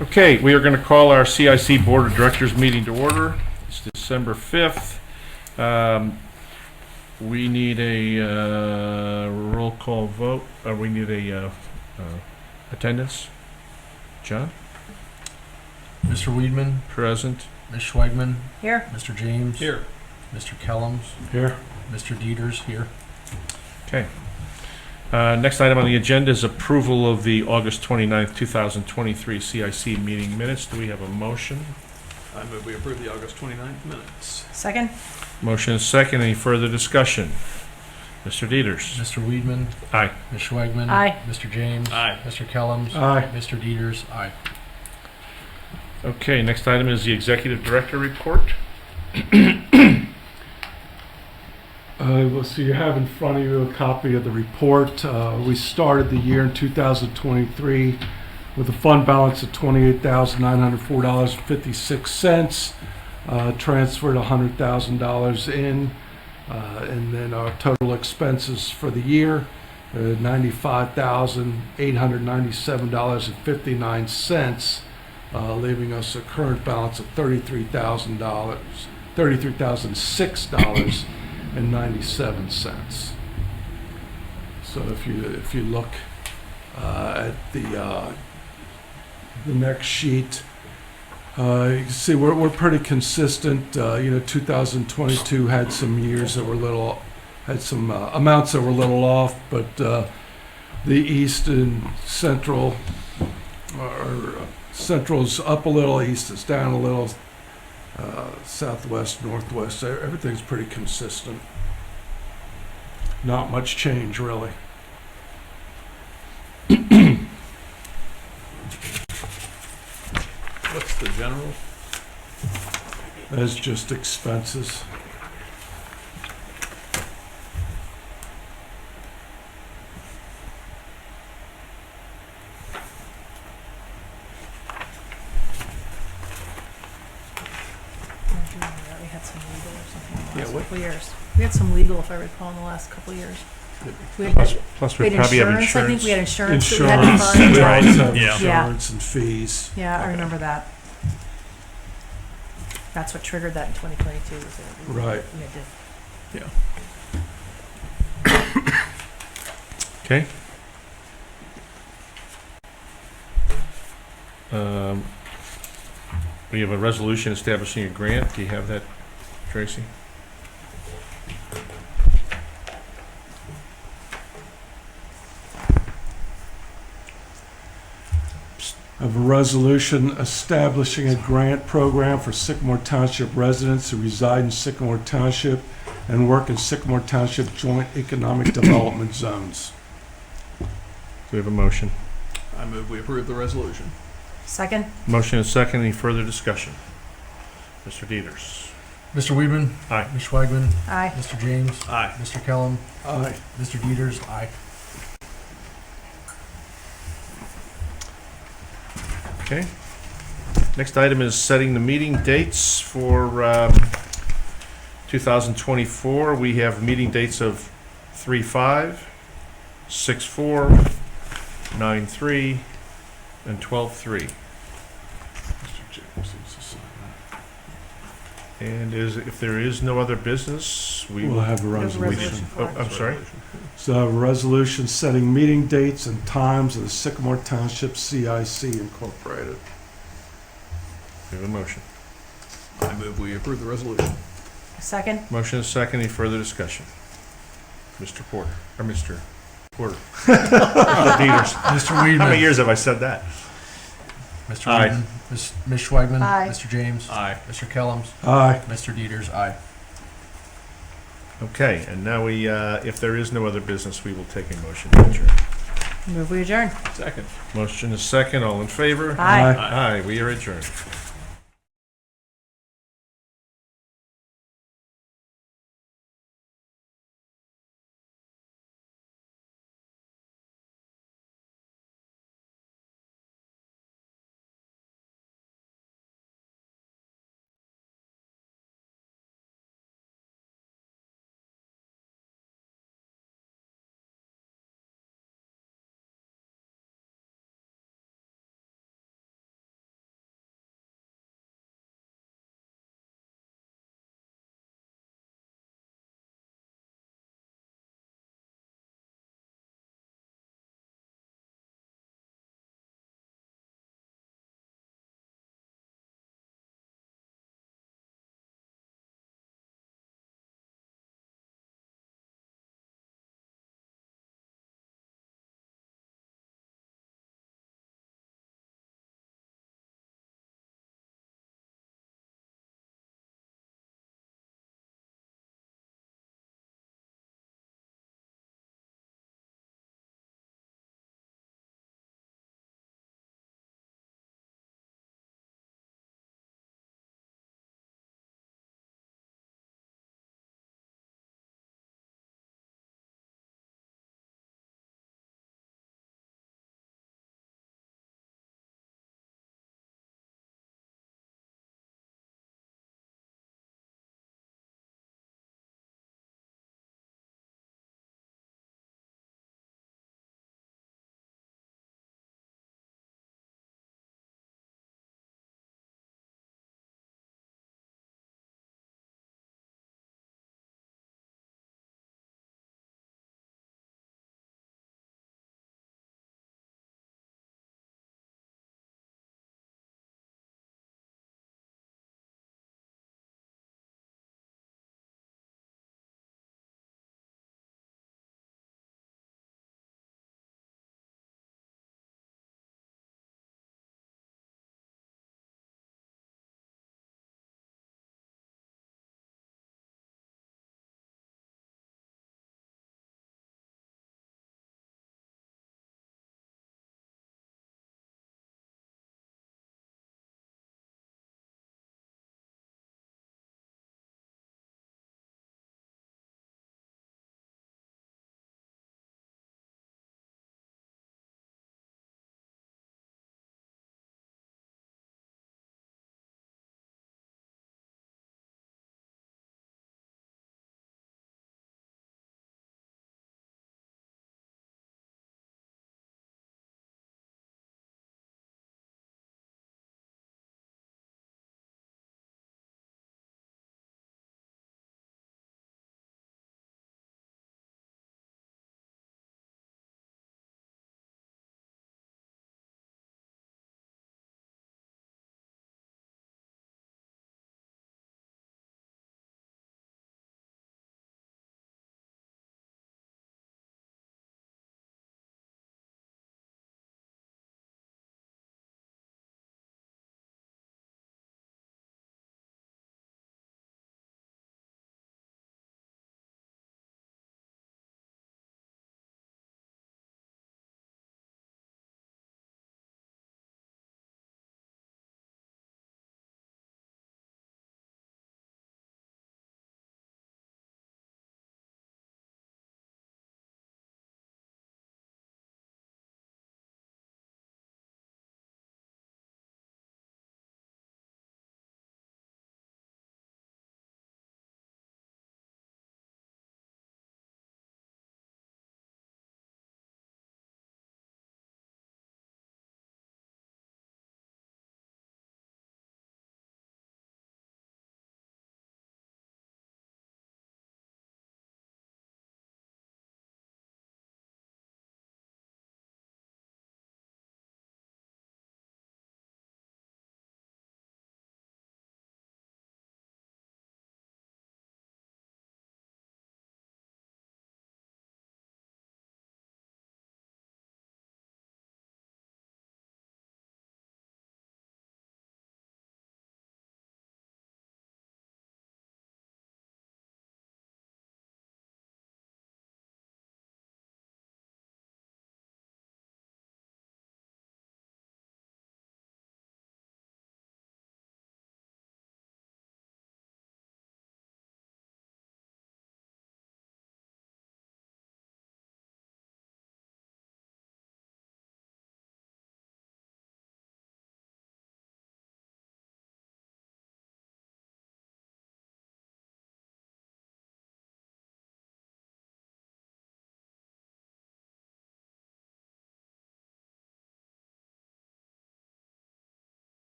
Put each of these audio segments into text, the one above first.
Okay, we are going to call our CIC Board of Directors meeting to order. It's December 5th. We need a roll call vote. We need a attendance. John? Mr. Weedman? Present. Ms. Schwegman? Here. Mr. James? Here. Mr. Kellums? Here. Mr. Dieters? Here. Okay. Next item on the agenda is approval of the August 29th, 2023 CIC meeting minutes. Do we have a motion? I move we approve the August 29th minutes. Second. Motion is second. Any further discussion? Mr. Dieters? Mr. Weedman? Aye. Ms. Schwegman? Aye. Mr. James? Aye. Mr. Kellums? Aye. Mr. Dieters? Aye. Okay, next item is the Executive Director report. So you have in front of you a copy of the report. We started the year in 2023 with a fund balance of $28,904.56. Transferred $100,000 in, and then our total expenses for the year, $95,897.59, leaving us a current balance of $33,006.97. So if you look at the next sheet, you can see we're pretty consistent. 2022 had some years that were had some amounts that were a little off, but the East and Central, or Central's up a little, East is down a little, Southwest, Northwest, everything's pretty consistent. Not much change, really. What's the general? That's just expenses. We had some legal or something in the Yeah, last what? couple years. We had some legal, if I recall, in the last couple of years. We had, Plus we we had probably have insurance, I think insurance. we had insurance that we had to Insurance, fund. we Right. always have Yeah. insurance and fees. Yeah, I Okay. remember that. That's what triggered that in 2022. Was that we- Right. We had to, Okay. We have a resolution establishing a grant. Do you have that, Tracy? Of a resolution establishing a grant program for Sycamore Township residents who reside in Sycamore Township and work in Sycamore Township Joint Economic Development Zones. Do we have a motion? I move we approve the resolution. second. Motion is second. Any further discussion? Mr. Dieters? Mr. Weedman? Aye. Ms. Schwegman? Aye. Mr. James? Aye. Mr. Kellum? Aye. Mr. Dieters? Aye. Okay. Next item is setting the meeting dates for 2024. We have meeting dates of 3/5, 6/4, 9/3, and 12/3. And if there is no other business, we We'll have a There's a resolution. resolution. Oh, I'm sorry. So a resolution setting meeting dates and times of the Sycamore Township CIC Incorporated. We have a motion. I move we approve the resolution. Second. Motion is second. Any further discussion? Mr. Porter, or Mr. Porter. Dieters. Mr. How many Weedman? years have I said that? Mr. Aye. Weedman? Ms. Schwegman? Aye. Mr. James? Aye. Mr. Kellums? Aye. Mr. Dieters? Aye. Okay, and now we, if there is no other business, we will take a motion to adjourn. Move we adjourn. Second. Motion is second. All in favor? Aye. Aye, we are adjourned.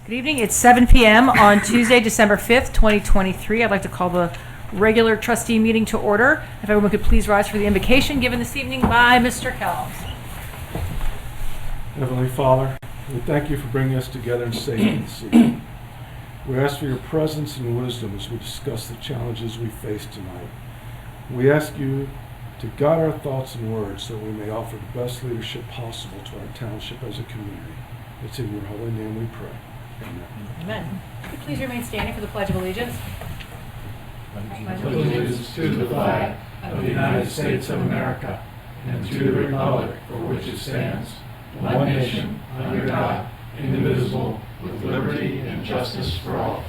Good evening. It's 7 p.m. on Tuesday, December 5th, 2023. I'd like to call the regular trustee meeting to order. If everyone could please rise for the invocation given this evening by Mr. Kellums. Heavenly Father, we thank you for bringing us together in safety this evening. We ask for your presence and wisdom as we discuss the challenges we face tonight. We ask you to guide our thoughts and words so we may offer the best leadership possible to our township as a community. It's in your holy name we pray. Amen. Amen. Could you please remain standing for the Pledge of Allegiance? Pledge allegiance to the flag of the United States of America and to the republic for which it stands, one nation, under God, indivisible, with liberty and justice for all.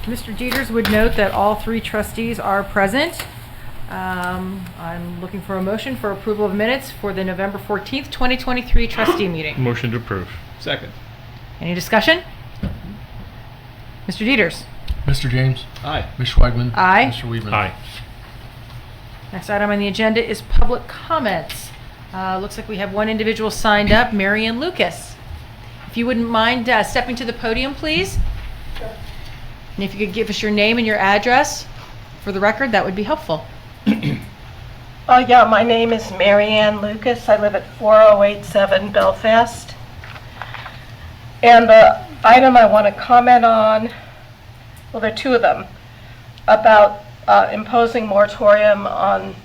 Mr. Jeters would note that all three trustees are present. I'm looking for a motion for approval of minutes for the November 14th, 2023 trustee meeting. Motion to approve. Second. Any discussion? Mr. Jeters? Mr. James. Aye. Ms. Schwagman. Aye. Mr. Weedman. Aye. Next item on the agenda is public comments. Looks like we have one individual signed up, Marianne Lucas. If you wouldn't mind stepping to the podium, please. And if you could give us your name and your address for the record, that would be helpful. Yeah, my name is Marianne Lucas. I live at 4087 Belfast. And the item I want to comment on, well, there are two of them, about imposing moratorium on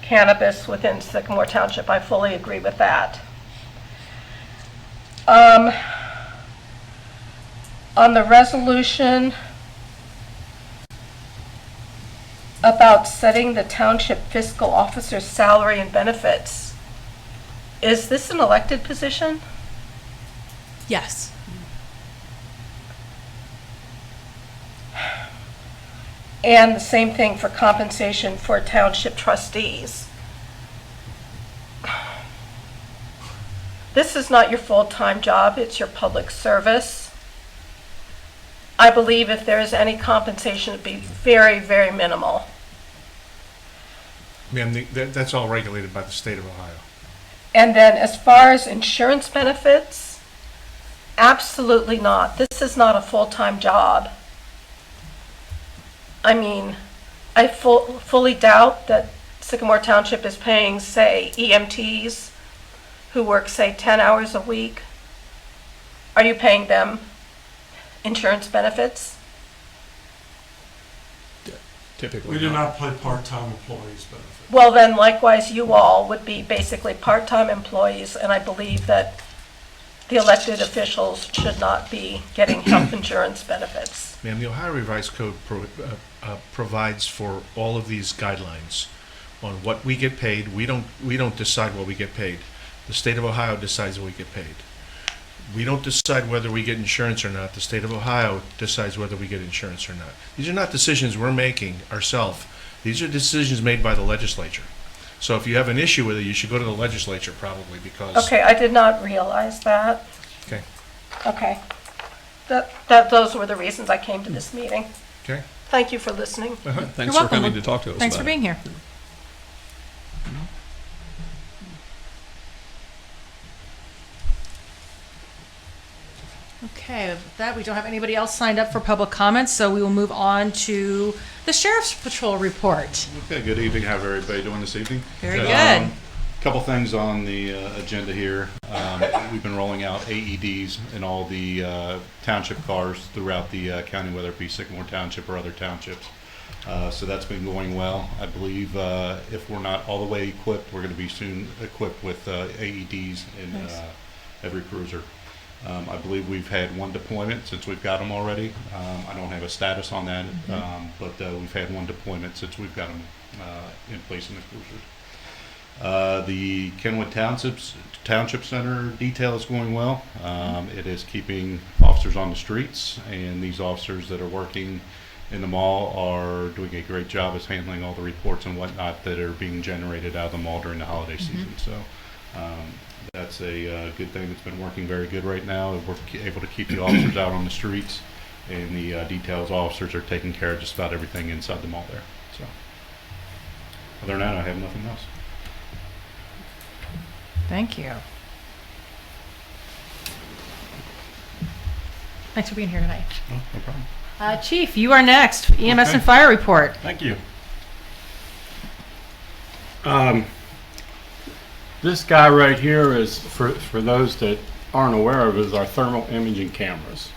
cannabis within Sycamore Township. I fully agree with that. On the resolution about setting the township fiscal officer's salary and benefits, is this an elected position? Yes. And the same thing for compensation for township trustees. This is not your full-time job, it's your public service. I believe if there is any compensation, it'd be very, very minimal. Ma'am, that's all regulated by the state of Ohio. And then as far as insurance benefits, absolutely not. This is not a full-time job. I mean, I fully doubt that Sycamore Township is paying, say, EMTs who work, say, 10 hours a week. Are you paying them insurance benefits? Typically. We do not pay part-time employees benefits. Well, then likewise, you all would be basically part-time employees, and I believe that the elected officials should not be getting health insurance benefits. Ma'am, the Ohio Revised Code provides for all of these guidelines on what we get paid. We don't decide what we get paid. The state of Ohio decides what we get paid. We don't decide whether we get insurance or not. The state of Ohio decides whether we get insurance or not. These are not decisions we're making ourselves. These are decisions made by the legislature. So if you have an issue with it, you should go to the legislature probably because... Okay, I did not realize that. Okay. Okay. Those were the reasons I came to this meeting. Okay. Thank you for listening. Thanks You're for welcome. coming to talk to us Thanks for about it. being here. Okay, with that, we don't have anybody else signed up for public comments, so we will move on to the Sheriff's Patrol report. Okay, good evening. How is everybody doing this evening? Very good. Couple things on the agenda here. We've been rolling out AEDs in all the township cars throughout the county, whether it be Sycamore Township or other townships. So that's been going well. I believe if we're not all the way equipped, we're going to be soon equipped with AEDs in Nice. every cruiser. I believe we've had one deployment since we've got them already. I don't have a status on that, but we've had one deployment since we've got them in place in the cruisers. The Kenwood Township Center detail is going well. It is keeping officers on the streets, and these officers that are working in the mall are doing a great job of handling all the reports and whatnot that are being generated out of the mall during the holiday season. So that's a good thing that's been working very good right now. We're able to keep the officers out on the streets, and the details officers are taking care of just about everything inside the mall there. So other than that, I have nothing else. Thank you. Thanks for being here tonight. No problem. Chief, you are next. EMS and fire report. Thank you. This guy right here is, for those that aren't aware of, is our thermal imaging cameras.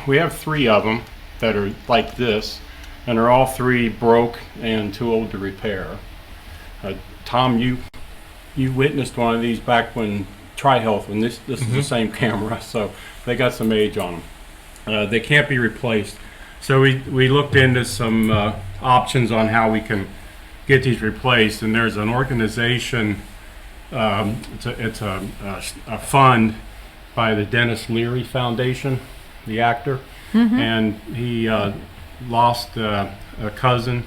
We have 3 of them that are like this, and they're all 3 broke and too old to repair. Tom, you witnessed one of these back when Tri-Health, when this is the same camera, so they got some age on them. They can't be replaced. So we looked into some options on how we can get these replaced, and there's an organization, it's a fund by the Dennis Leary Foundation, the actor, and he lost a cousin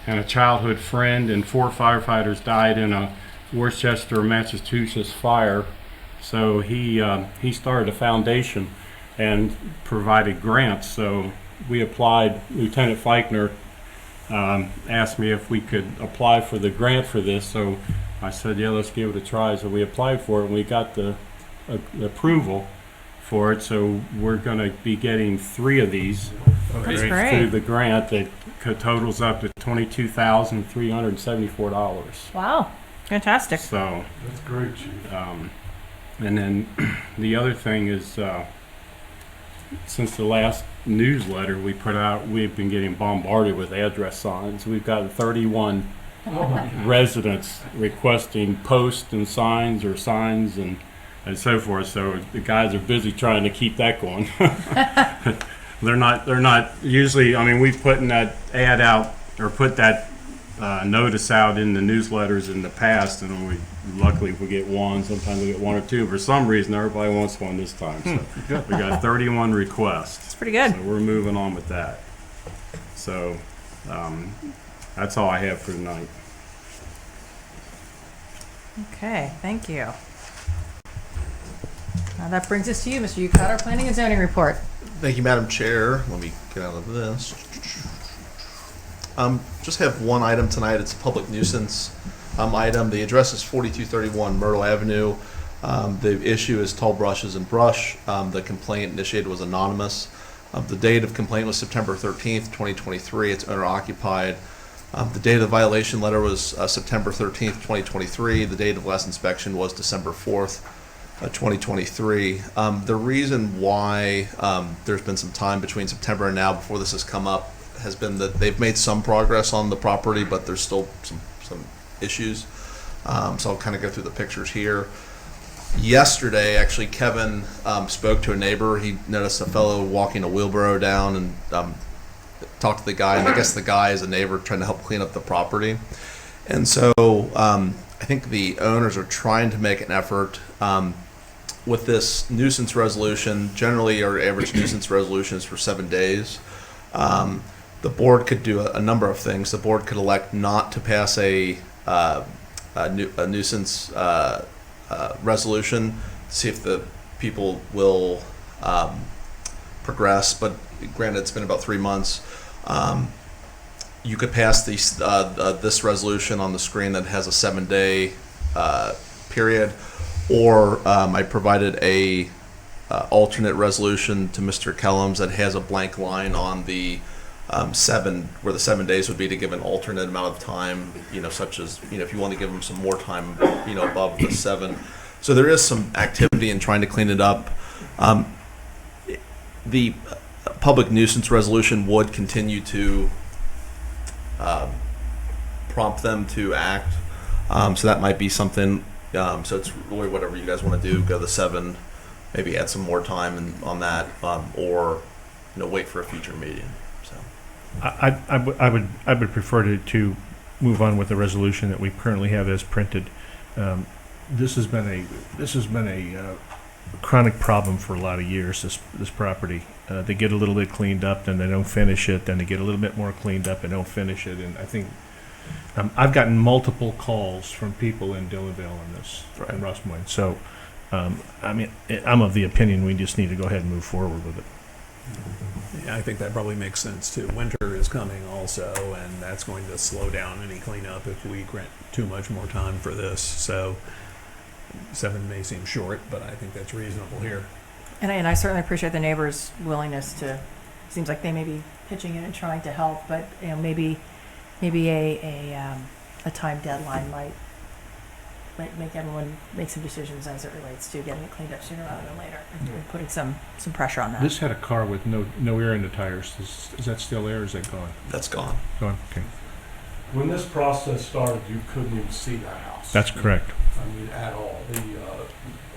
and a childhood friend, and 4 firefighters died in a Worcester, Massachusetts fire. So he started a foundation and provided grants. So we applied. Lieutenant Feichner asked me if we could apply for the grant for this. So I said, yeah, let's give it a try. So we applied for it, and we got the approval for it. So we're going to be getting 3 of these That's through great. the grant that totals up to $22,374. Wow. Fantastic. So, That's great, Chief. and then the other thing is, since the last newsletter we put out, we've been getting bombarded with address signs. We've got 31 residents requesting posts and signs or signs and so forth. So the guys are busy trying to keep that going. They're not usually, I mean, we've put that ad out or put that notice out in the newsletters in the past, and luckily we get one. Sometimes we get 1 or 2. For some reason, everybody wants one this time. So we got 31 requests. That's pretty good. So we're moving on with that. So that's all I have for tonight. Okay, thank you. Now that brings us to you, Mr. Yucata, our planning and zoning report. Thank you, Madam Chair. Let me get out of this. Just have one item tonight. It's a public nuisance item. The address is 4231 Myrtle Avenue. The issue is tall brushes and brush. The complaint initiated was anonymous. The date of complaint was September 13th, 2023. It's owner occupied. The date of the violation letter was September 13th, 2023. The date of last inspection was December 4th, 2023. The reason why there's been some time between September and now before this has come up has been that they've made some progress on the property, but there's still some issues. So I'll kind of go through the pictures here. Yesterday, actually, Kevin spoke to a neighbor. He noticed a fellow walking a wheelbarrow down and talked to the guy, and I guess the guy is a neighbor trying to help clean up the property. And so I think the owners are trying to make an effort with this nuisance resolution. Generally, our average nuisance resolution is for 7 days. The board could do a number of things. The board could elect not to pass a nuisance resolution, see if the people will progress. But granted, it's been about 3 months. You could pass this resolution on the screen that has a 7-day period, or I provided a alternate resolution to Mr. Kellums that has a blank line on the where the 7 days would be to give an alternate amount of time, such as, if you want to give them some more time, above the 7. So there is some activity in trying to clean it up. The public nuisance resolution would continue to prompt them to act. So that might be something. So it's really whatever you guys want to do. Go the 7, maybe add some more time on that, or wait for a future meeting. So I would prefer to move on with the resolution that we currently have as printed. This has been a chronic problem for a lot of years. This property, they get a little bit cleaned up, then they don't finish it, then they get a little bit more cleaned up and don't finish it. And I think I've gotten multiple calls from people in Dillonvale on this, in Ross Moines. So I'm of the opinion we just need to go ahead and move forward with it. Yeah, I think that probably makes sense too. Winter is coming also, and that's going to slow down any cleanup if we grant too much more time for this. So 7 may seem short, but I think that's reasonable here. And I certainly appreciate the neighbors' willingness to, seems like they may be pitching in and trying to help, but, you know, maybe a time deadline might make everyone make some decisions as it relates to getting it cleaned up sooner rather than later, and putting some pressure on that. This had a car with no air in the tires. Is that still there or is that gone? That's gone. Gone, okay. When this process started, you couldn't even see the house. That's correct. I mean, at all.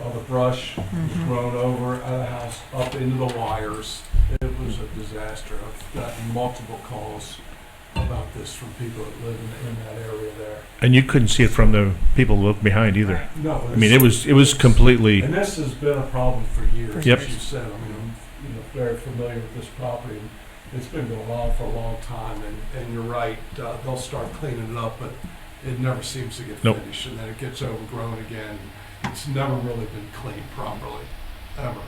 All the brush was grown over out of the house, up into the wires. It was a disaster. I've gotten multiple calls about this from people that live in that area there. And you couldn't see it from the people who looked behind either. No. I mean, it was completely, And this has been a problem for years, Yep. as you said. I mean, I'm very familiar with this property. And it's been going on for a long time, and you're right, they'll start cleaning it up, but it never seems to get Nope. finished, and then it gets overgrown again. It's never really been cleaned properly, ever.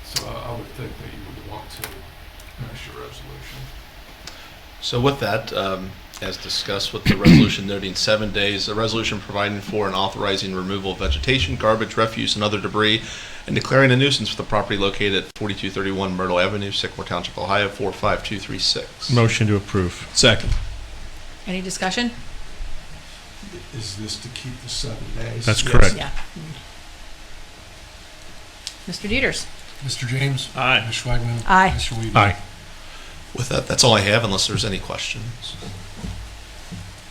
So I would think that you would want to pass your resolution. So with that, as discussed with the resolution noting 7 days, a resolution providing for and authorizing removal of vegetation, garbage, refuse, and other debris, and declaring a nuisance for the property located at 4231 Myrtle Avenue, Sycamore Township, Ohio, 45236. motion to approve. Second. Any discussion? Is this to keep the 7 days? That's Yes. correct. Yeah. Mr. Dieters. Mr. James? Aye. Ms. Schwagman? Aye. Mr. Weedman? Aye. With that, that's all I have unless there's any questions.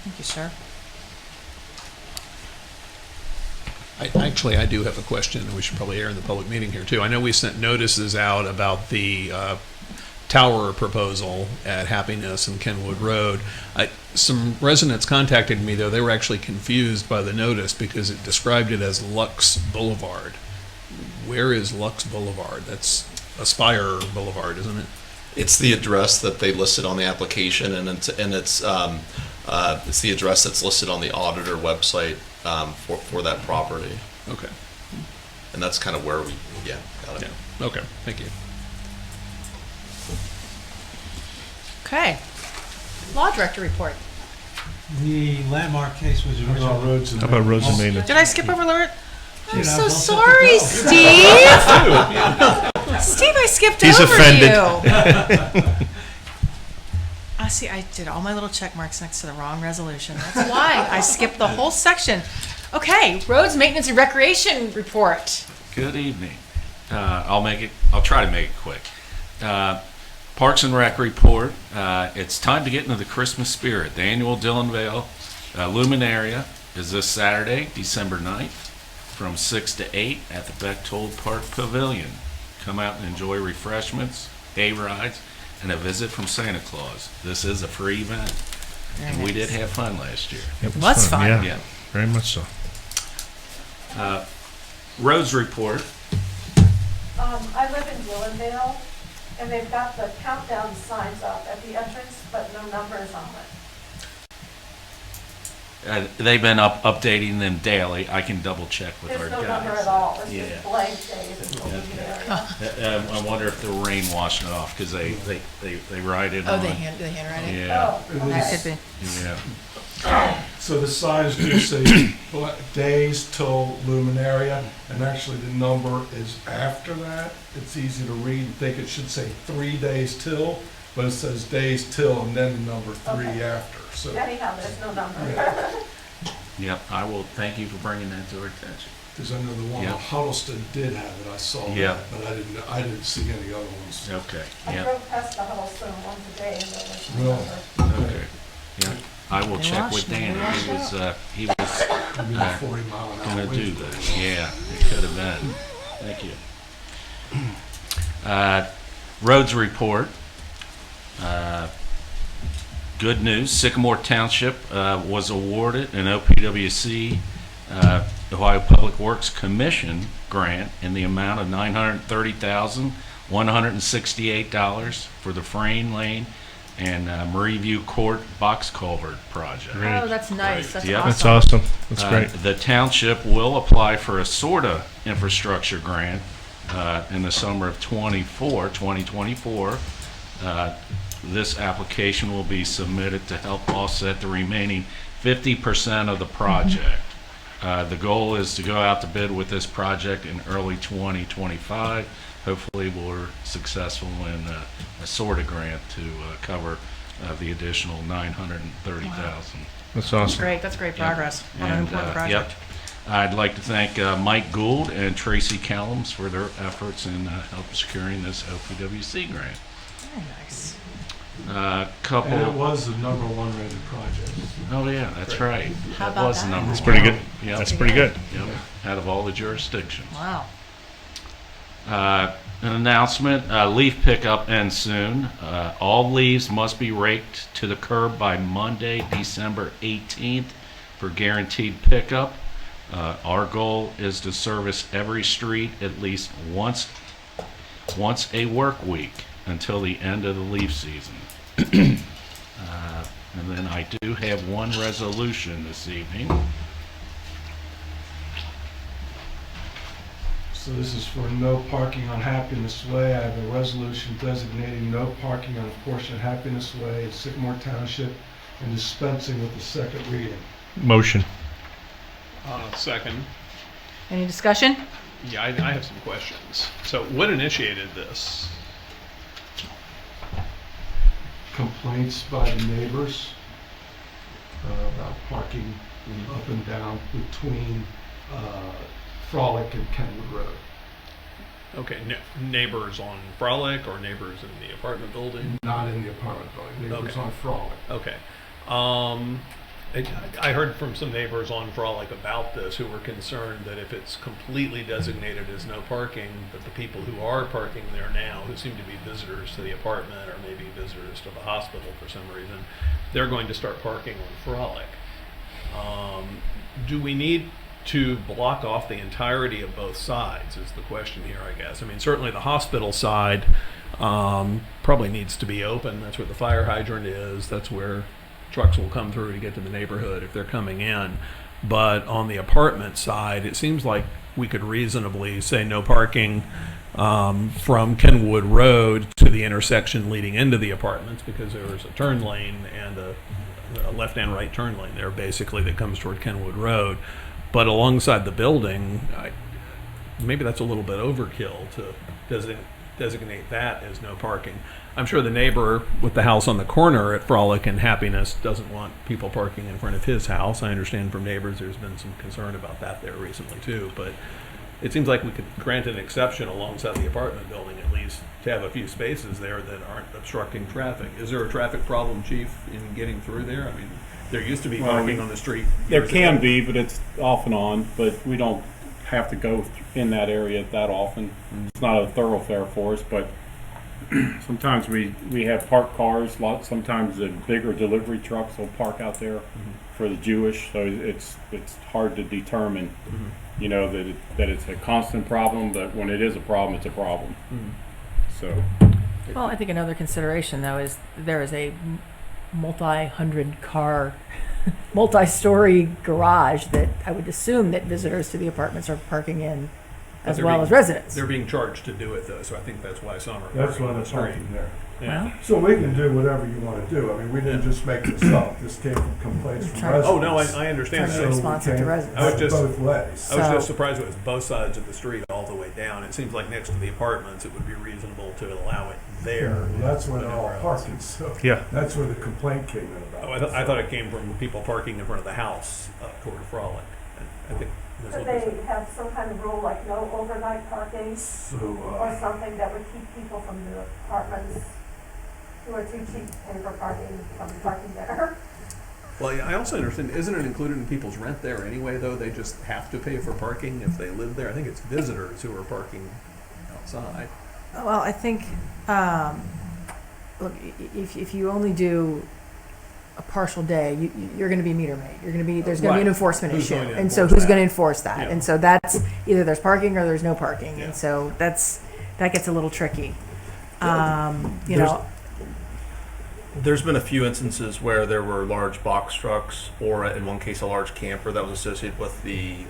Thank you, sir. I do have a question, and we should probably air in the public meeting here too. I know we sent notices out about the tower proposal at Happiness and Kenwood Road. Some residents contacted me, though. They were actually confused by the notice because it described it as Lux Boulevard. Where is Lux Boulevard? That's Aspire Boulevard, isn't it? It's the address that they listed on the application, and it's the address that's listed on the auditor website for that property, Okay. and that's kind of where we got it. Yeah. Okay. Thank you. Okay. Law Director report. The landmark case was How about originally. roads and How about roads and maintenance? Did I skip over Laura? I'm Yeah, so don't skip sorry, it. Steve. Steve, I skipped He's over offended. you. I see. I did all my little check marks next to the wrong resolution. That's why I skipped the whole section. Okay, roads, maintenance, and recreation report. Good evening. I'll try to make it quick. Parks and Rec report. It's time to get into the Christmas spirit. The annual Dillonvale Luminaria is this Saturday, December 9th, from 6 to 8 at the Bechtold Park Pavilion. Come out and enjoy refreshments, hay rides, and a visit from Santa Claus. This is a free event, and we did have fun last year. It was fun. Yeah, Yeah. very much so. Roads report. I live in Dillonvale, and they've got the countdown signs up at the entrance, but no numbers on it. They've been updating them daily. I can double check with our There's no guys. number at all, it's Yeah. just blank days in the area. I wonder if the rain washed it off because they write it Oh, on. they handwrite it? Yeah, Oh, It That is- could be. yeah. So the signs do say days till Luminaria, and actually the number is after that. It's easy to read. I think it should say 3 days till, but it says days till and then the number 3 Okay. after. So Anyhow, there's no number. Yep, I will thank you for bringing that to our attention. because I know the one Yeah. on Huddleston did have it. I saw Yeah. that, but I didn't see any other ones. Okay, I yeah, drove past the Huddleston once a day, and there was no Really? number. okay, yeah. I will They check washed with them. Danny. They washed He was Maybe a 40-mile-an-hour gonna do wind. this. Yeah, it could have been. Thank you. Roads report. Good news, Sycamore Township was awarded an OPWC Ohio Public Works Commission grant in the amount of $930,168 for the Frayne Lane and Marie View Court Box Culvert project. Oh, that's nice. That's Yeah. That's awesome. awesome. That's great. The township will apply for a SORTA infrastructure grant in the summer of 2024. This application will be submitted to help offset the remaining 50% of the project. The goal is to go out to bid with this project in early 2025. Hopefully, we're successful in a SORTA grant to cover the additional $930,000. That's That's awesome. great. That's great progress on an important project. Yep. I'd like to thank Mike Gould and Tracy Callums for their efforts in help securing this OPWC grant. Very nice. Couple. And it was the #1 rated project. Oh yeah, that's right. How That about was the that? number. That's pretty good. Yep. That's pretty good. Yep. Out of all the jurisdictions. Wow. An announcement, leaf pickup ends soon. All leaves must be raked to the curb by Monday, December 18th for guaranteed pickup. Our goal is to service every street at least once a work week until the end of the leaf season. And then I do have one resolution this evening. So this is for no parking on Happiness Way. I have a resolution designating no parking on a portion of Happiness Way in Sycamore Township and dispensing with the second reading. Motion. Second. Any discussion? Yeah, I have some questions. So what initiated this? Complaints by the neighbors about parking up and down between Frolic and Kenwood Road. Okay, neighbors on Frolic or neighbors in the apartment building? Not in the apartment building, neighbors Okay. on Frolic. Okay. I heard from some neighbors on Frolic about this who were concerned that if it's completely designated as no parking, that the people who are parking there now, who seem to be visitors to the apartment or maybe visitors to the hospital for some reason, they're going to start parking on Frolic. Do we need to block off the entirety of both sides is the question here, I guess. I mean, certainly the hospital side probably needs to be open. That's where the fire hydrant is. That's where trucks will come through to get to the neighborhood if they're coming in. But on the apartment side, it seems like we could reasonably say no parking from Kenwood Road to the intersection leading into the apartments, because there's a turn lane and a left and right turn lane there basically that comes toward Kenwood Road. But alongside the building, maybe that's a little bit overkill to designate that as no parking. I'm sure the neighbor with the house on the corner at Frolic and Happiness doesn't want people parking in front of his house. I understand from neighbors there's been some concern about that there recently too, but it seems like we could grant an exception alongside the apartment building at least to have a few spaces there that aren't obstructing traffic. Is there a traffic problem, Chief, in getting through there? I mean, there used to be parking on the street. There years can ago. be, but it's off and on, but we don't have to go in that area that often. It's not a thoroughfare for us, but sometimes we have parked cars. Sometimes the bigger delivery trucks will park out there for the Jewish, so it's hard to determine, you know, that it's a constant problem, but when it is a problem, it's a problem. So. Well, I think another consideration, though, is there is a multi-hundred car, multi-story garage that I would assume that visitors to the apartments are parking in, as They're well being- as residents. They're being charged to do it though, so I think that's why some are That's parking why on they're the street. parking there. Yeah. Well, So we can do whatever you want to do. I mean, we didn't just make this up. This came from complaints from Trying- residents. Oh, no, I understand Trying to that. be responsive to residents. I was just- both ways. I was So- just surprised it was both sides of the street all the way down. It seems like next to the apartments, it would be reasonable to allow it there. Well, that's where they're all Whatever else. parking, so Yeah. that's where the complaint came in about. Oh, I thought it came from people parking in front of the house up toward Frolic. I think that's Could what they they said. have some kind of rule, like no overnight parking, So, or something that would keep people from the apartments who are too cheap to pay for parking from parking there? Well, yeah, I also understand, isn't it included in people's rent there anyway, though? They just have to pay for parking if they live there. I think it's visitors who are parking outside. well, I think, look, if you only do a partial day, you're going to be meter maid. You're going to be, there's going to be an Right. enforcement Who's issue. going to And so enforce who's that? going to enforce that? Yeah. And so that's either there's parking or there's no parking. Yeah. And so that gets a little tricky. You There's- know, There's been a few instances where there were large box trucks, or in one case, a large camper that was associated with the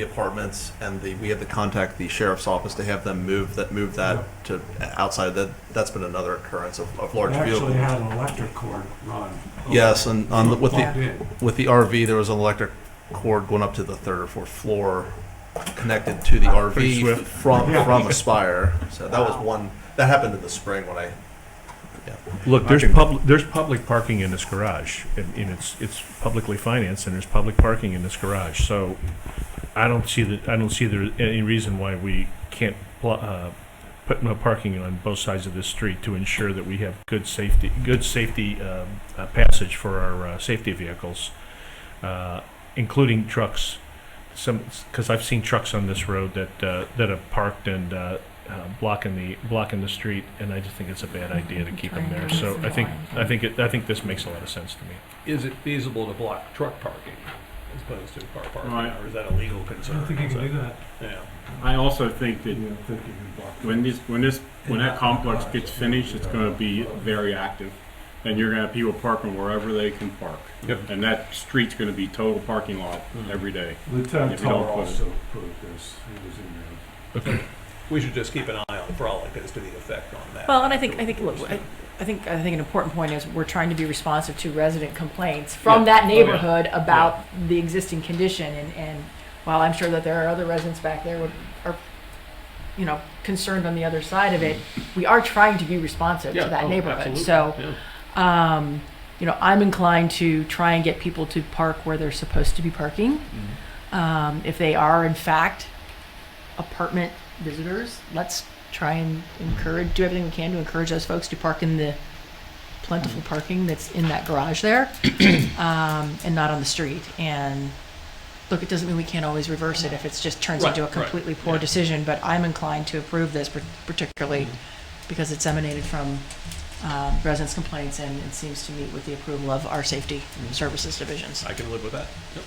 apartments, and we had to contact the sheriff's office to have them move that to outside. That's been another occurrence of we large actually vehicles. had an electric cord run. Yes, and with Plugged in. the RV, there was an electric cord going up to the third or fourth floor, connected to the Pretty RV swift. from Aspire. So that was one that happened in the spring when I. Yeah. Look, there's public parking in this garage, and it's publicly financed, and there's public parking in this garage. So I don't see there any reason why we can't put no parking on both sides of this street to ensure that we have good safety passage for our safety vehicles, including trucks. Because I've seen trucks on this road that have parked and blocking the street, and I just think it's a bad idea to keep them there. So I think this makes a lot of sense to me. Is it feasible to block truck parking as opposed to car parking, Right. or is that a legal concern? I don't think you can do that. Yeah. I also think that when that complex gets finished, it's going to be very active, and you're going to have people parking wherever they can park. Yep. And that street's going to be total parking lot every day. Lieutenant If you don't Teller put it- also approved this. He was in there. Okay. We should just keep an eye on frolic as to the effect on that. Well, and I think an important point is we're trying to be responsive to resident complaints from that neighborhood about the existing condition, and while I'm sure that there are other residents back there who are, concerned on the other side of it, we are trying to be responsive to that neighborhood. Absolutely. So, I'm inclined to try and get people to park where they're supposed to be parking. If they are in fact apartment visitors, let's try and do everything we can to encourage those folks to park in the plentiful parking that's in that garage there, and not on the street. And look, it doesn't mean we can't always reverse it if it just turns into a completely poor decision, but I'm inclined to approve this, particularly because it's emanated from residents' complaints, and it seems to meet with the approval of our safety services divisions. I can live with that. Yep.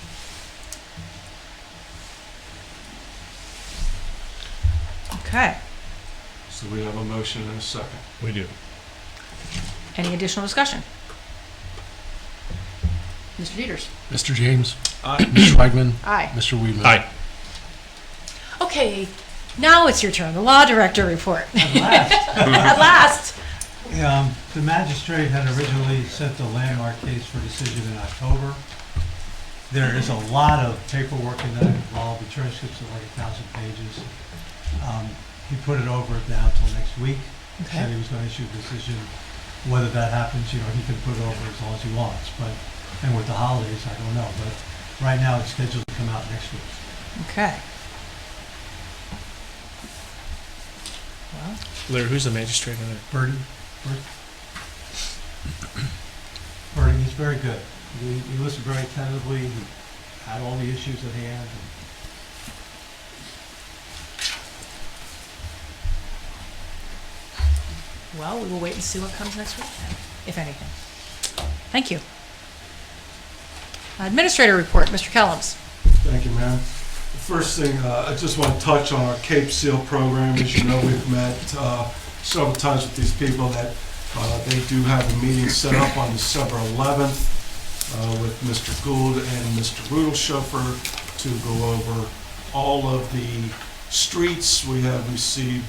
Okay. So we have a motion and a second. We do. Any additional discussion? Mr. Dieters? Mr. James. Aye. Ms. Schweigman. Aye. Mr. Weedman. Aye. Okay, now it's your turn. The law director report. At At last. The magistrate had originally set the landmark case for decision in October. There is a lot of paperwork in that involved. The transcripts are like 1,000 pages. He put it over now until next week. Said he was going to issue a decision. Whether that happens, he can put it over as long as he wants. And with the holidays, I don't know. But right now, it's scheduled to come out next week. Okay. Well, Larry, who's the magistrate on it? Birdie, he's very good. He listened very attentively. He had all the issues at hand. well, we will wait and see what comes next week, then, if anything. Thank you. Administrator report, Mr. Kellums. Thank you, ma'am. The first thing, I just want to touch on our Cape Seal program. As you know, we've met several times with these people that they do have a meeting set up on December 11th with Mr. Gould and Mr. Rudelshofer to go over all of the streets. We have received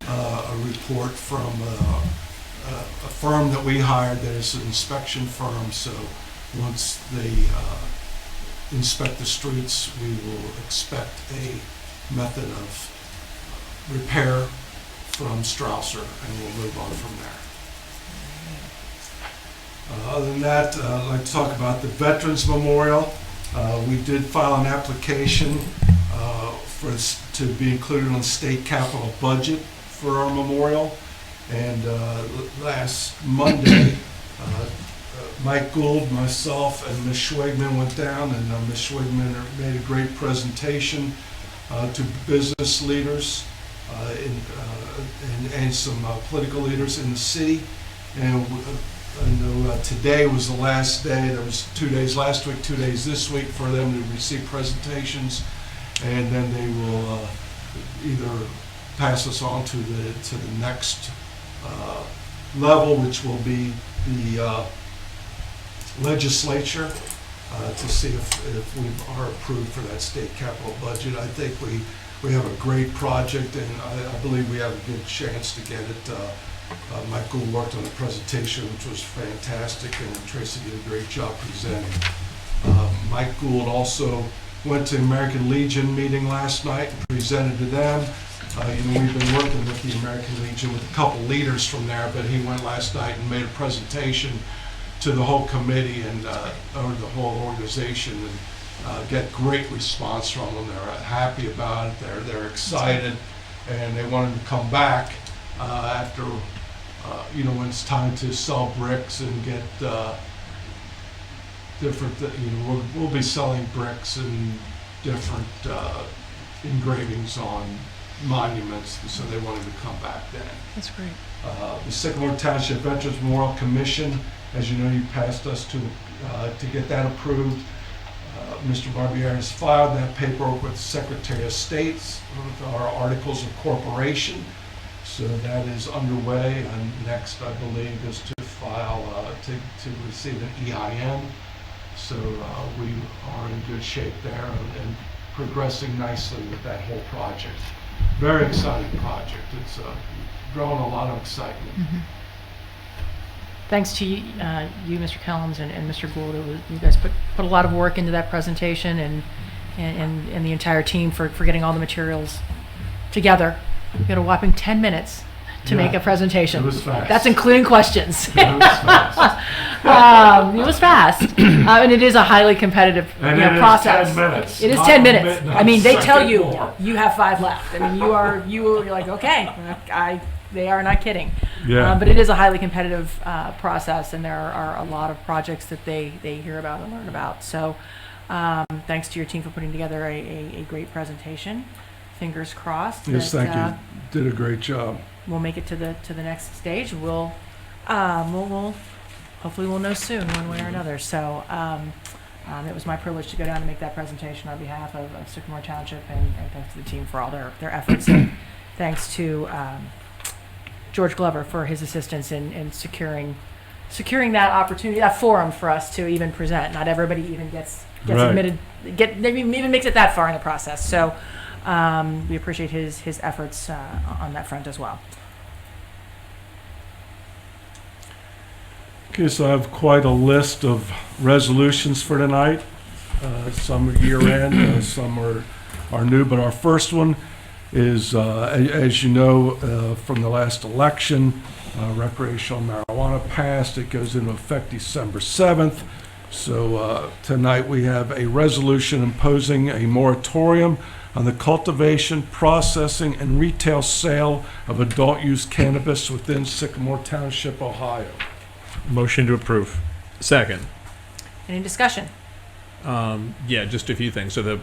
a report from a firm that we hired that is an inspection firm. So once they inspect the streets, we will expect a method of repair from Strausser, and we'll move on from there. Other than that, I'd like to talk about the Veterans Memorial. We did file an application to be included on the state capital budget for our memorial. And last Monday, Mike Gould, myself, and Ms. Schwegman went down, and Ms. Schwegman made a great presentation to business leaders and some political leaders in the city. And I know today was the last day. There was 2 days last week, 2 days this week for them to receive presentations, and then they will either pass us on to the next level, which will be the legislature, to see if we are approved for that state capital budget. I think we have a great project, and I believe we have a good chance to get it. Mike Gould worked on the presentation, which was fantastic, and Tracy did a great job presenting. Mike Gould also went to American Legion meeting last night and presented to them. We've been working with the American Legion with a couple leaders from there, but he went last night and made a presentation to the whole committee and or the whole organization, and get great response from them. They're happy about it. They're excited, and they want him to come back after when it's time to sell bricks and get different. We'll be selling bricks and different engravings on monuments, so they wanted to come back then. That's great. The Sycamore Township Veterans Memorial Commission, as you know, you passed us to get that approved. Mr. Barbier has filed that paperwork with the Secretary of State with our Articles of Corporation, so that is underway. And next, I believe, is to file to receive an EIN. So we are in good shape there and progressing nicely with that whole project. Very exciting project. It's drawn a lot of excitement. Mm-hmm. Thanks to you, Mr. Kellums and Mr. Gould. You guys put a lot of work into that presentation, and the entire team for getting all the materials together. We had a whopping 10 minutes to make a presentation. It was fast. That's including questions. It was fast. It was fast, and it is a highly competitive process. 10 minutes. It is Not 10 minutes. midnight, I mean, they tell second you more. you have 5 left. I mean, you're like, okay, they are not kidding. Yeah. But it is a highly competitive process, and there are a lot of projects that they hear about and learn about. So thanks to your team for putting together a great presentation. Fingers crossed. Yes, thank you. Did a great job. We'll make it to the next stage. We'll hopefully we'll know soon, one way or another. So it was my privilege to go down and make that presentation on behalf of Sycamore Township, and thanks to the team for all their efforts. And thanks to George Glover for his assistance in securing that opportunity, that forum for us to even present. Not everybody even gets Right. admitted, even makes it that far in the process. So we appreciate his efforts on that front as well. Okay, so I have quite a list of resolutions for tonight. Some are year-end, some are new, but our first one is, as you know, from the last election, recreational marijuana passed. It goes into effect December 7th. So tonight we have a resolution imposing a moratorium on the cultivation, processing, and retail sale of adult-use cannabis within Sycamore Township, Ohio. Motion to approve. Second. Any discussion? Yeah, just a few things. So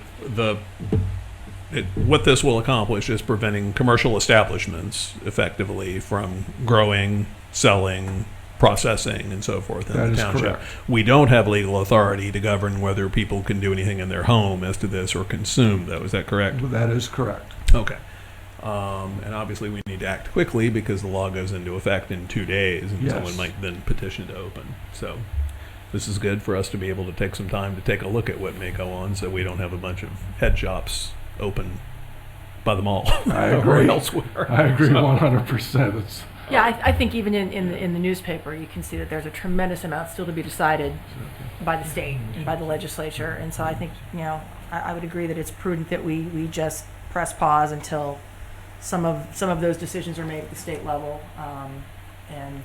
what this will accomplish is preventing commercial establishments effectively from growing, selling, processing, and so forth in That the is township. correct. We don't have legal authority to govern whether people can do anything in their home as to this or consume, though. Is that correct? That is correct. Okay. And obviously we need to act quickly because the law goes into effect in 2 days, and Yes. someone might then petition to open. So this is good for us to be able to take some time to take a look at what may go on, so we don't have a bunch of head shops open by the mall I or agree. elsewhere. I agree So- 100%. It's Yeah, I think even in the newspaper, you can see that there's a tremendous amount still to be decided by the state and by the legislature. And so I think, I would agree that it's prudent that we just press pause until some of those decisions are made at the state level, and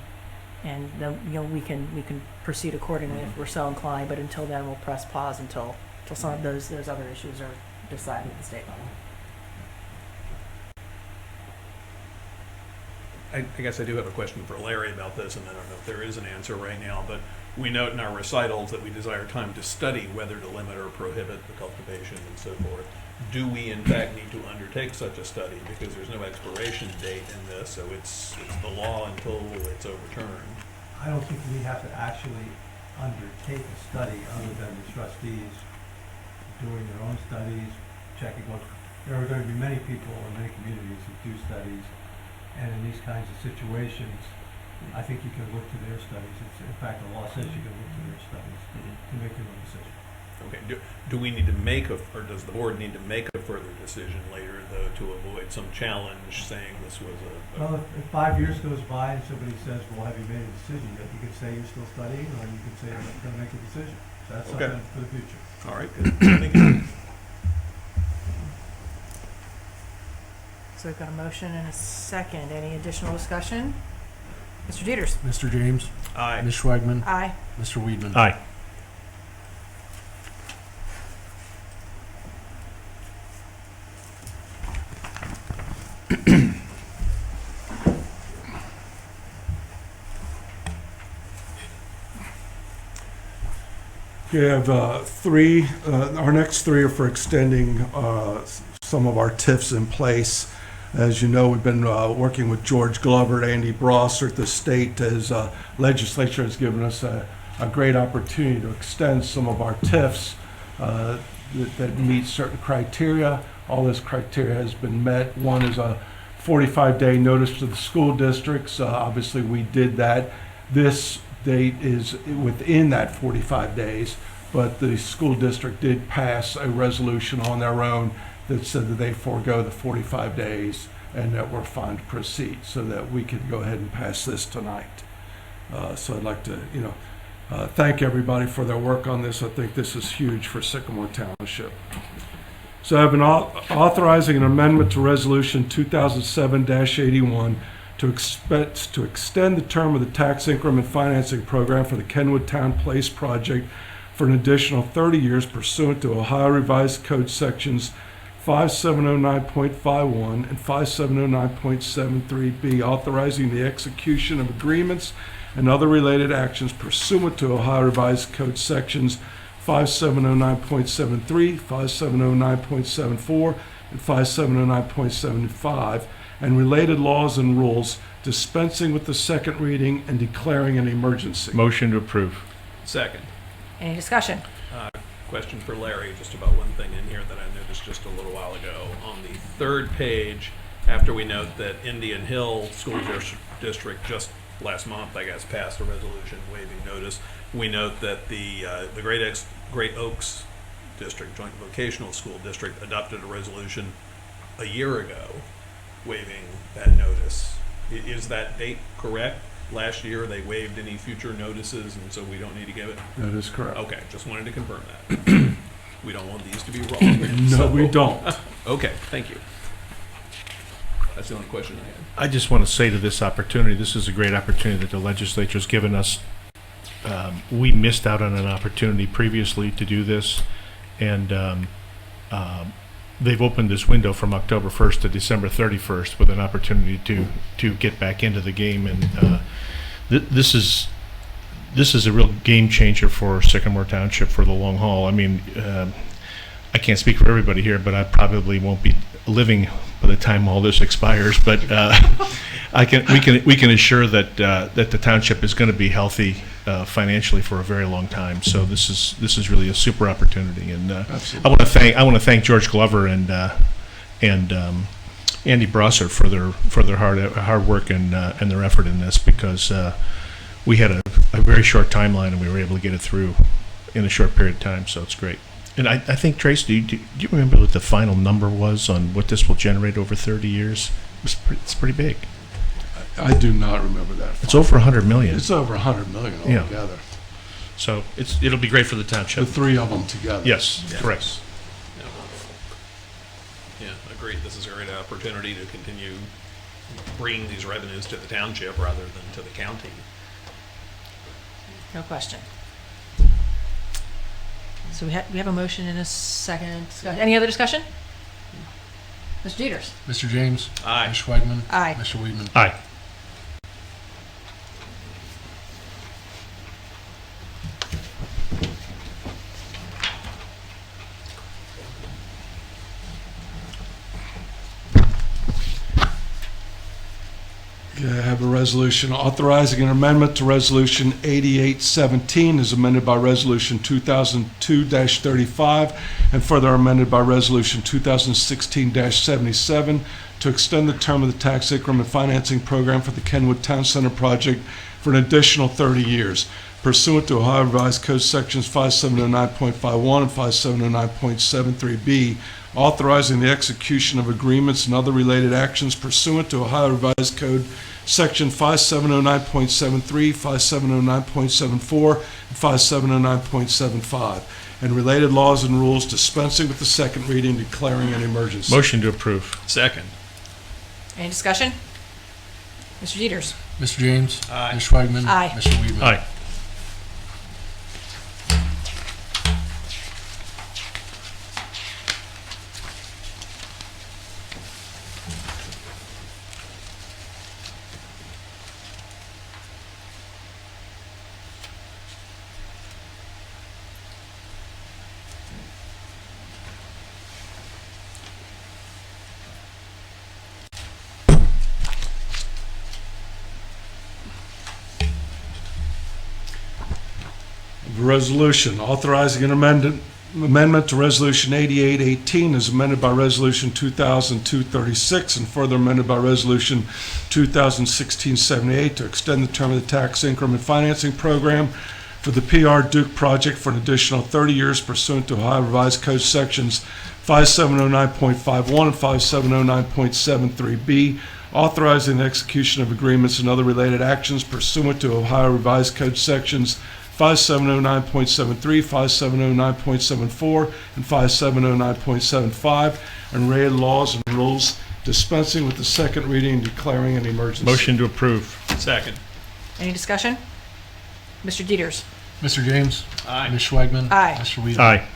then we can proceed accordingly if we're so inclined. But until then, we'll press pause until some of those other issues are decided at the state level. I guess I do have a question for Larry about this, and I don't know if there is an answer right now, but we note in our recitals that we desire time to study whether to limit or prohibit the cultivation and so forth. Do we in fact need to undertake such a study? Because there's no expiration date in this, so it's the law until it's overturned. I don't think we have to actually undertake a study other than the trustees doing their own studies, checking what, there are going to be many people in many communities who do studies, and in these kinds of situations, I think you can look to their studies. In fact, the law says you can look to their studies to make your own decision. Okay, do we need to or does the board need to make a further decision later, though, to avoid some challenge saying this was Well, if 5 years goes by and somebody says, well, have you made a decision yet? You can say you're still studying, or you can say you're not going to make a decision. That's Okay. something for the future. All right, good. Thank you. So we've got a motion and a second. Any additional discussion? Mr. Dieters. Mr. James. Aye. Ms. Schwagman. Aye. Mr. Weedman. Aye. We have three, our next three are for extending some of our TIFs in place. As you know, we've been working with George Glover and Andy Brossart. The state legislature has given us a great opportunity to extend some of our TIFs that meet certain criteria. All this criteria has been met. One is a 45-day notice to the school districts. Obviously, we did that. This date is within that 45 days, but the school district did pass a resolution on their own that said that they forego the 45 days and that we're fine to proceed, so that we could go ahead and pass this tonight. So I'd like to, thank everybody for their work on this. I think this is huge for Sycamore Township. So I've been authorizing an amendment to Resolution 2007-81 to extend the term of the tax increment financing program for the Kenwood Town Place project for an additional 30 years pursuant to Ohio Revised Code Sections 5709.51 and 5709.73B, authorizing the execution of agreements and other related actions pursuant to Ohio Revised Code Sections 5709.73, 5709.74, and 5709.75, and related laws and rules, dispensing with the second reading and declaring an emergency. Motion to approve. Second. Any discussion? Question for Larry, just about one thing in here that I noticed just a little while ago. On the third page, after we note that Indian Hill School District just last month, I guess, passed a resolution waiving notice, we note that the Great Oaks District, Joint Vocational School District, adopted a resolution a year ago waiving that notice. Is that date correct? Last year, they waived any future notices, and so we don't need to give it? That is correct. Okay, just wanted to confirm that. We don't want these to be wrong. No, we don't. Okay, thank you. That's the only question I had. I just want to say to this opportunity, this is a great opportunity that the legislature's given us. We missed out on an opportunity previously to do this, and they've opened this window from October 1st to December 31st with an opportunity to get back into the game, and this is a real game changer for Sycamore Township for the long haul. I mean, I can't speak for everybody here, but I probably won't be living by the time all this expires. But we can assure that that the township is going to be healthy financially for a very long time. So this is really a super opportunity, and I want to thank George Glover and Andy Brossart for their hard work and their effort in this, because we had a very short timeline and we were able to get it through in a short period of time. So it's great. And I think, Trace, do you remember what the final number was on what this will generate over 30 years? It's pretty big. I do not remember that. It's over 100 million. It's over 100 million altogether. So it'll be great for the township. The three of them together. Yes, correct. Yeah, agreed. This is a great opportunity to continue bringing these revenues to the township rather than to the county. No question. So we have a motion and a second. Any other discussion? Mr. Dieters. Mr. James. Aye. Ms. Schwagman. Aye. Mr. Weedman. Aye. Okay, I have a resolution authorizing an amendment to Resolution 8817 as amended by Resolution 2002-35 and further amended by Resolution 2016-77 to extend the term of the tax increment financing program for the Kenwood Town Center project for an additional 30 years pursuant to Ohio Revised Code Sections 5709.51 and 5709.73B, authorizing the execution of agreements and other related actions pursuant to Ohio Revised Code Section 5709.73, 5709.74, and 5709.75, and related laws and rules dispensing with the second reading, declaring an emergency. Motion to approve. Second. Any discussion? Mr. Dieters. Mr. James. Aye. Ms. Schwagman. Aye. Mr. Weedman. Aye. Resolution authorizing an amendment to Resolution 8818 as amended by Resolution 2002-36 and further amended by Resolution 2016-78 to extend the term of the tax increment financing program for the PR Duke project for an additional 30 years pursuant to Ohio Revised Code Sections 5709.51 and 5709.73B, authorizing the execution of agreements and other related actions pursuant to Ohio Revised Code Sections 5709.73, 5709.74, and 5709.75, and related laws and rules dispensing with the second reading and declaring an emergency. Motion to approve. Second. Any discussion? Mr. Dieters. Mr. James. Aye. Ms. Schwagman. Aye. Mr. Weedman. Aye.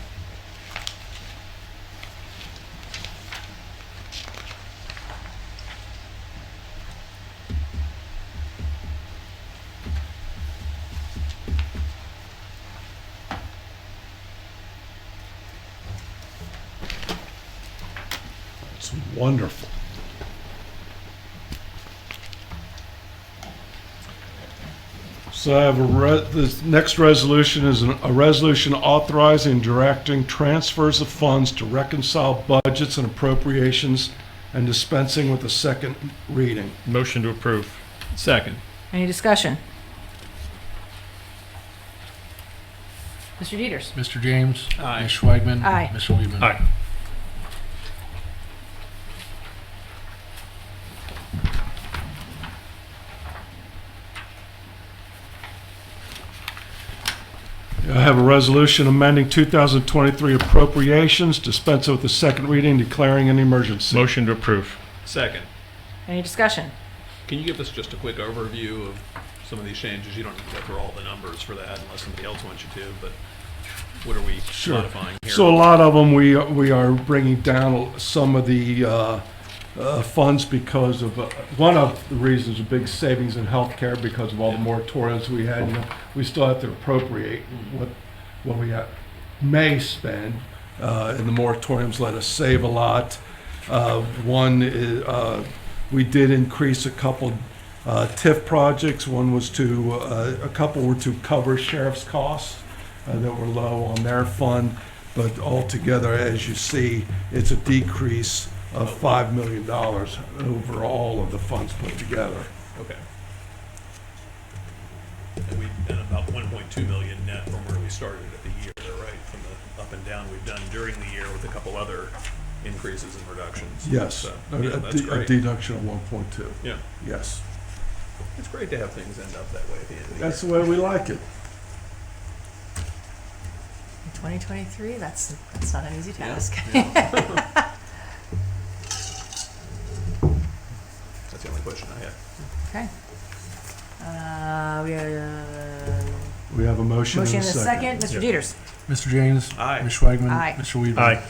It's wonderful. So I have the next resolution is a resolution authorizing and directing transfers of funds to reconcile budgets and appropriations and dispensing with the second reading. Motion to approve. Second. Any discussion? Mr. Dieters. Mr. James. Aye. Ms. Schwagman. Aye. Mr. Weedman. Aye. I have a resolution amending 2023 appropriations, dispensing with the second reading, declaring an emergency. Motion to approve. Second. Any discussion? Can you give us just a quick overview of some of these changes? You don't need to go through all the numbers for that unless somebody else wants you to, but what are we modifying here? So a lot of them, we are bringing down some of the funds because of, one of the reasons, a big savings in healthcare because of all the moratoriums we had. You know, we still have to appropriate what we may spend, and the moratoriums let us save a lot. One is, we did increase a couple TIF projects. One was a couple were to cover sheriff's costs that were low on their fund, but altogether, as you see, it's a decrease of $5 million over all of the funds put together. Okay. And we've done about 1.2 million net from where we started at the year, right? From the up and down we've done during the year with a couple other increases and reductions. Yes, So, yeah, that's a great. deduction of 1.2. Yeah. Yes, It's great to have things end up that way at the end of the year. that's the way we like it. In 2023, that's not an easy task. That's the only question I had. Okay. We have a motion Motion and and a a second. second. Mr. Dieters. Mr. James. Aye. Ms. Schwagman. Aye. Mr. Weedman. Aye.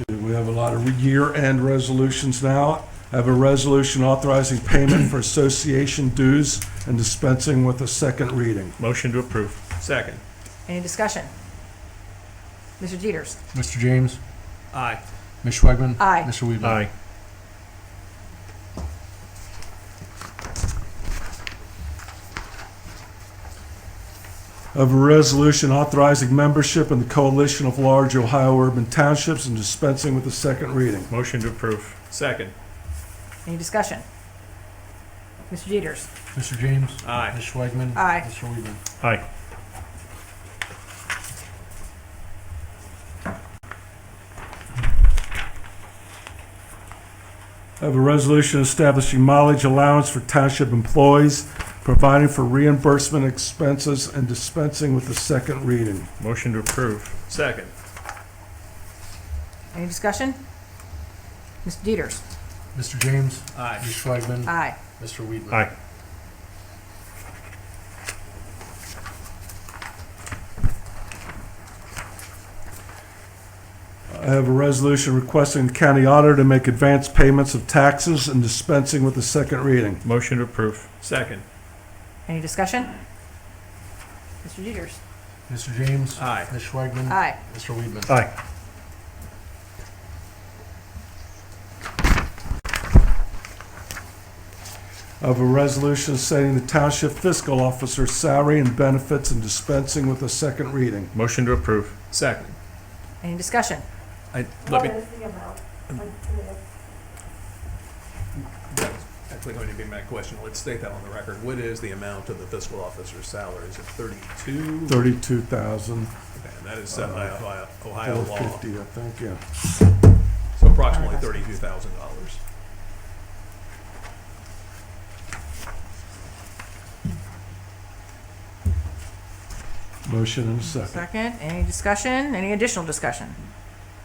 Okay, we have a lot of year-end resolutions now. I have a resolution authorizing payment for association dues and dispensing with a second reading. Motion to approve. Second. Any discussion? Mr. Dieters. Mr. James. Aye. Ms. Schwagman. Aye. Mr. Weedman. Aye. Of a resolution authorizing membership in the Coalition of Large Ohio Urban Townships and dispensing with the second reading. Motion to approve. Second. Any discussion? Mr. Dieters. Mr. James. Aye. Ms. Schwagman. Aye. Mr. Weedman. Aye. I have a resolution establishing mileage allowance for township employees, providing for reimbursement expenses, and dispensing with the second reading. Motion to approve. Second. Any discussion? Mr. Dieters. Mr. James. Aye. Ms. Schwagman. Aye. Mr. Weedman. Aye. I have a resolution requesting the county auditor to make advance payments of taxes and dispensing with the second reading. Motion to approve. Second. Any discussion? Mr. Dieters. Mr. James. Aye. Ms. Schwagman. Aye. Mr. Weedman. Aye. I have a resolution setting the township fiscal officer's salary and benefits and dispensing with the second reading. Motion to approve. Second. Any discussion? Let What me, is the amount? that's actually going to be my question. Let's state that on the record. What is the amount of the fiscal officer's salary? Is it 32? $32,450, Okay, and that is set by Ohio law. I think, yeah. So approximately $32,000. Motion and a second. Second. Any discussion? Any additional discussion?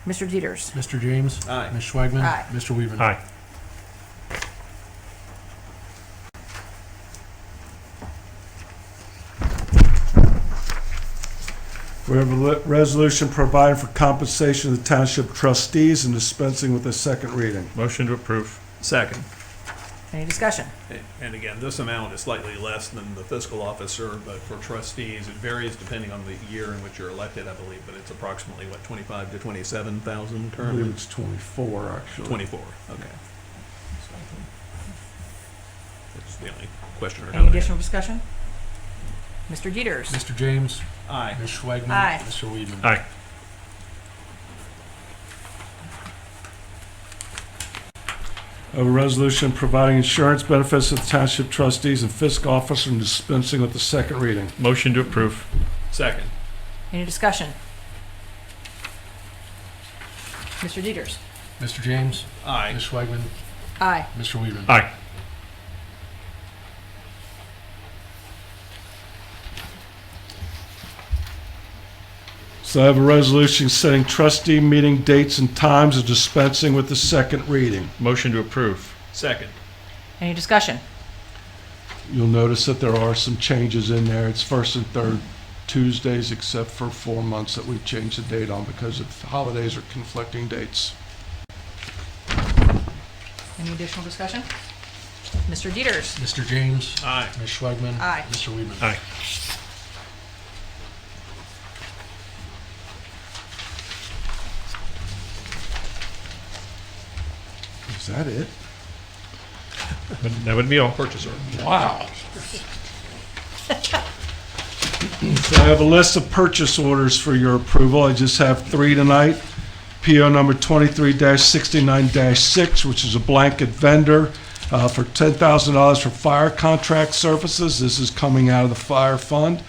Mr. Dieters. Mr. James. Aye. Ms. Schwagman. Aye. Mr. Weedman. Aye. We have a resolution providing for compensation of the township trustees and dispensing with the second reading. Motion to approve. Second. Any discussion? And again, this amount is slightly less than the fiscal officer, but for trustees, it varies depending on the year in which you're elected, I believe, but it's approximately, what, 25 to 27,000 I believe currently? it's 24, actually. 24, okay. That's the only question or Any comment. additional discussion? Mr. Dieters. Mr. James. Aye. Ms. Schwagman. Aye. Mr. Weedman. Aye. A resolution providing insurance benefits to the township trustees and fiscal officer and dispensing with the second reading. Motion to approve. Second. Any discussion? Mr. Dieters. Mr. James. Aye. Ms. Schwagman. Aye. Mr. Weedman. Aye. So I have a resolution setting trustee meeting dates and times and dispensing with the second reading. Motion to approve. Second. Any discussion? You'll notice that there are some changes in there. It's first and third Tuesdays, except for 4 months that we've changed the date on because of holidays or conflicting dates. Any additional discussion? Mr. Dieters. Mr. James. Aye. Ms. Schwagman. Aye. Mr. Weedman. Aye. Is that it? That would be all. Purchase order. Wow. So I have a list of purchase orders for your approval. I just have 3 tonight. PO number 23-69-6, which is a blanket vendor for $10,000 for fire contract services. This is coming out of the fire fund.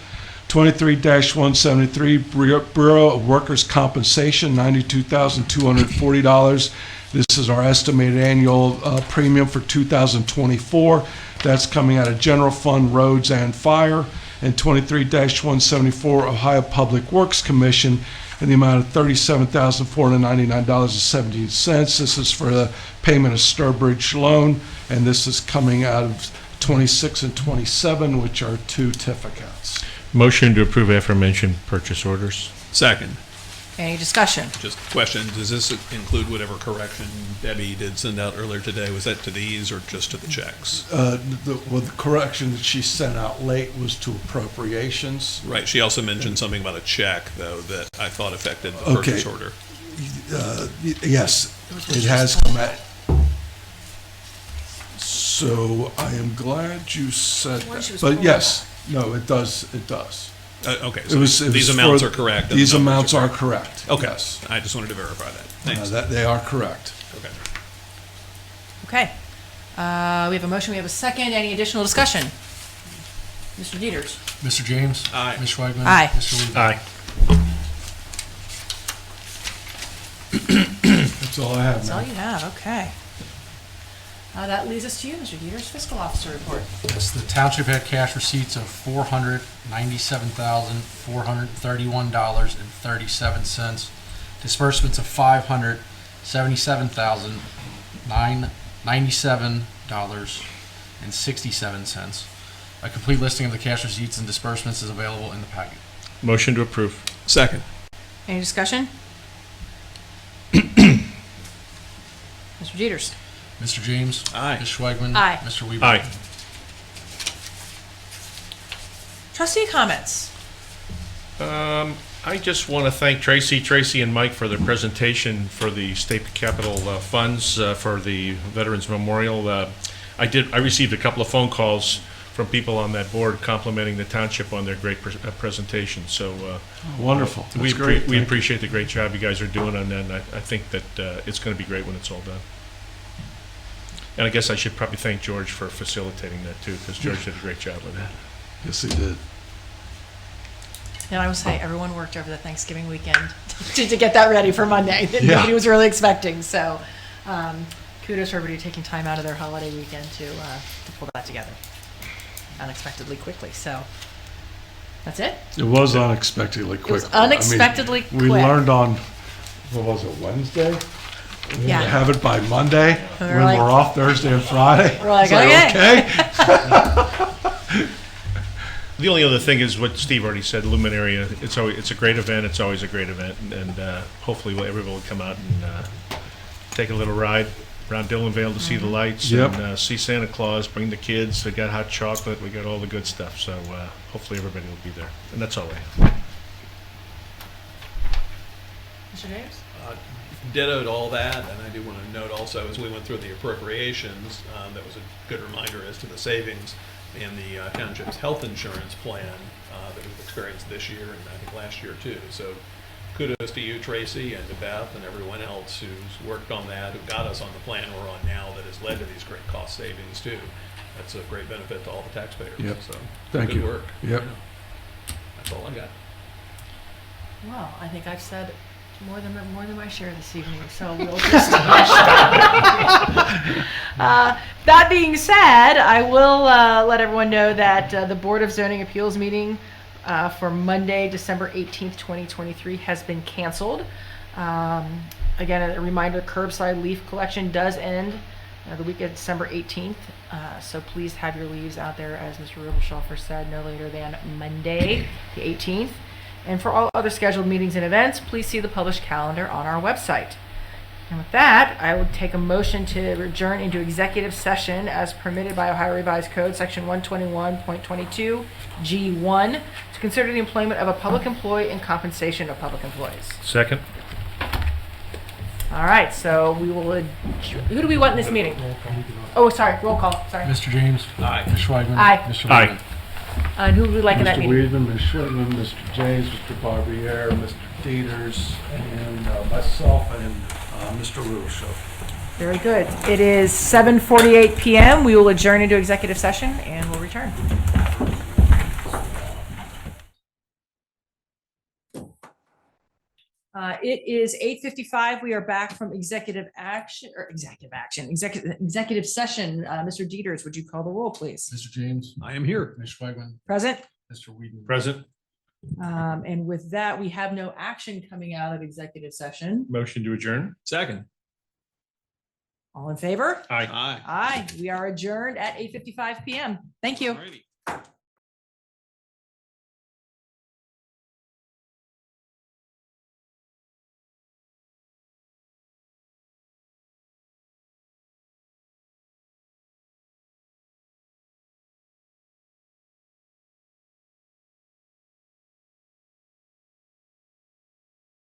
23-173, Bureau of Workers' Compensation, $92,240. This is our estimated annual premium for 2024. That's coming out of General Fund, Roads, and Fire. And 23-174, Ohio Public Works Commission, in the amount of $37,499.17. This is for the payment of Sturbridge loan, and this is coming out of 26 and 27, which are 2 TIF accounts. Motion to approve aforementioned purchase orders. Second. Any discussion? Just question, does this include whatever correction Debbie did send out earlier today? Was that to these or just to the checks? The correction that she sent out late was to appropriations. Right, she also mentioned something about a check, though, that I thought affected the purchase Okay. order. Yes, it has come out. So I am glad you said When she that. was But pulling yes, no, it does, it does. Okay, It so was these amounts for- are correct? and These the numbers amounts are correct. Okay, Yes. I just wanted to verify that. Thanks. That they are correct. Okay. Okay. We have a motion, we have a second. Any additional discussion? Mr. Dieters. Mr. James. Aye. Ms. Schwagman. Aye. Mr. Weedman. Aye. That's all I have, That's all man. you have, okay. That leads us to you, Mr. Dieters, fiscal officer report. Yes, the township had cash receipts of $497,431.37. Disbursements of $577,997.67. A complete listing of the cash receipts and disbursements is available in the packet. Motion to approve. Second. Any discussion? Mr. Dieters. Mr. James. Aye. Ms. Schwagman. Aye. Mr. Weaver. Aye. Trustee comments. I just want to thank Tracy, and Mike for their presentation for the state capital funds for the Veterans Memorial. I received a couple of phone calls from people on that board complimenting the township on their great presentation. So Wonderful. we That's great. we Thank you. appreciate the great job you guys are doing on that, and I think that it's going to be great when it's all done. And I guess I should probably thank George for facilitating that too, because George did a great job with that. Yes, he did. And I will say, everyone worked over the Thanksgiving weekend to get that ready for Monday that nobody was really expecting. So kudos for everybody taking time out of their holiday weekend to pull that together unexpectedly quickly. So that's it. It was unexpectedly quick. It was unexpectedly quick. We learned on, what was it, Wednesday? We Yeah. have it by Monday, We were when like- we're off Thursday and Friday. We're like, It's okay. The only other thing is what Steve already said, Luminaria. It's a great event. It's always a great event, and hopefully everyone will come out and take a little ride around Dillonvale to see the lights Yep. and see Santa Claus. Bring the kids. We got hot chocolate. We got all the good stuff. So hopefully everybody will be there. And that's all I have. Mr. James? Dittoed all that, and I do want to note also, as we went through the appropriations, that was a good reminder as to the savings in the township's health insurance plan that we've experienced this year and I think last year too. So kudos to you, Tracy, and to Beth and everyone else who's worked on that, who got us on the plan we're on now that has led to these great cost savings too. That's a great benefit to all the taxpayers. Yep. So Thank good you. work. Yep. Yeah. That's all I got. Well, I think I've said more than my share this evening, so we'll just. That being said, I will let everyone know that the Board of Zoning Appeals meeting for Monday, December 18th, 2023 has been canceled. Again, a reminder, curbside leaf collection does end the week of December 18th, so please have your leaves out there, as Mr. Rubelschoffer said, no later than Monday, the 18th. And for all other scheduled meetings and events, please see the published calendar on our website. And with that, I would take a motion to adjourn into executive session as permitted by Ohio Revised Code, Section 121.22 G1, to consider the employment of a public employee and compensation of public employees. Second. All right, so we will. Who do we want in this meeting? Oh, sorry, roll call. Sorry. Mr. James. Aye. Ms. Schwagman. Aye. Mr. Aye. Weaver. And who would we like in that Mr. meeting? Weedman, Ms. Schwitman, Mr. James, Mr. Barbier, Mr. Dieters, and myself, and Mr. Russo. Very good. It is 7:48 p.m. We will adjourn into executive session and we'll return. It is 8:55. We are back from executive session. Mr. Dieters, would you call the roll, please? Mr. James. I am here. Ms. Schwagman. Present. Mr. Weedman. Present. And with that, we have no action coming out of executive session. Motion to adjourn. Second. All in favor? Aye. Aye. Aye. We are adjourned at 8:55 p.m. Thank you. Alrighty.